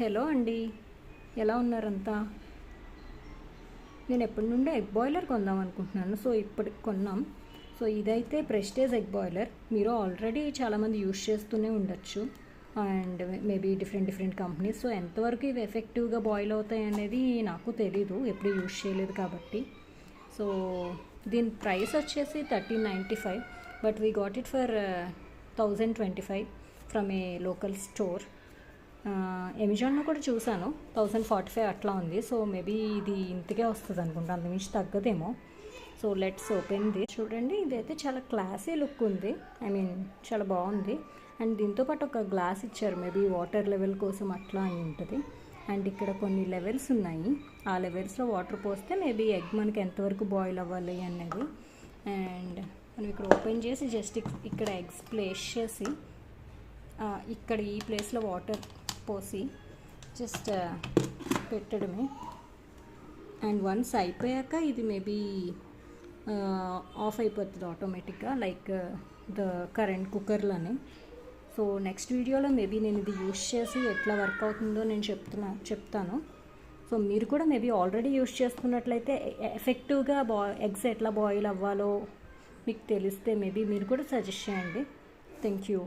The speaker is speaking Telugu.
హలో అండి, ఎలా ఉన్నారంతా? నేను ఎప్పటి నుండి ఎగ్ బాయిలర్ కొందాం అనుకుంటున్నాను. సో ఇప్పటికి కొన్నాం. సో ఇదైతే ప్రెస్టేజ్ ఎగ్ బాయిలర్. మీరు ఆల్రెడీ చాలామంది యూజ్ చేస్తూనే ఉండొచ్చు, and maybe different companies. So ఎంతవరకు ఇవి ఎఫెక్టివ్గా బాయిల్ అవుతాయి అనేది నాకు తెలీదు, ఎప్పుడు యూజ్ చేయలేదు కాబట్టి. సో దీని ప్రైస్ వచ్చేసి 1395, but we got it for 1025 from A local store. అమెజాన్లో కూడా చూసాను, 1045 అట్లా ఉంది. సో మేబీ ఇది ఇంతకే వస్తుంది అనుకుంటా, అంతమించి తగ్గదేమో. So let's open the. చూడండి, ఇదైతే చాలా క్లాసీ లుక్ ఉంది, చాలా బాగుంది. అండ్ దీంతోపాటు ఒక గ్లాస్ ఇచ్చారు, మేబీ వాటర్ లెవెల్ కోసం అట్లా అయి ఉంటుంది. అండ్ ఇక్కడ కొన్ని లెవెల్స్ ఉన్నాయి, ఆ లెవెల్స్లో వాటర్ పోస్తే మేబీ ఎగ్ మనకి ఎంతవరకు బాయిల్ అవ్వాలి అనేది. అండ్ మనం ఇక్కడ ఓపెన్ చేసి జస్ట్ ఇక్కడ ఎగ్స్ ప్లేస్ చేసి ఇక్కడ ఈ ప్లేస్లో వాటర్ పోసి జస్ట్ పెట్టడమే. అండ్ వన్స్ అయిపోయాక ఇది మేబీ ఆఫ్ అయిపోతుంది ఆటోమేటిక్గా, లైక్ ద కరెంట్ కుక్కర్లోనే. సో నెక్స్ట్ వీడియోలో మేబీ నేను ఇది యూస్ చేసి ఎట్లా వర్క్ అవుతుందో నేను చెప్తాను. సో మీరు కూడా మేబీ ఆల్రెడీ యూస్ చేస్తున్నట్లయితే ఎఫెక్టివ్గా ఎగ్స్ ఎట్లా బాయిల్ అవ్వాలో మీకు తెలిస్తే మేబీ మీరు కూడా సజెస్ట్ చేయండి. Thank you.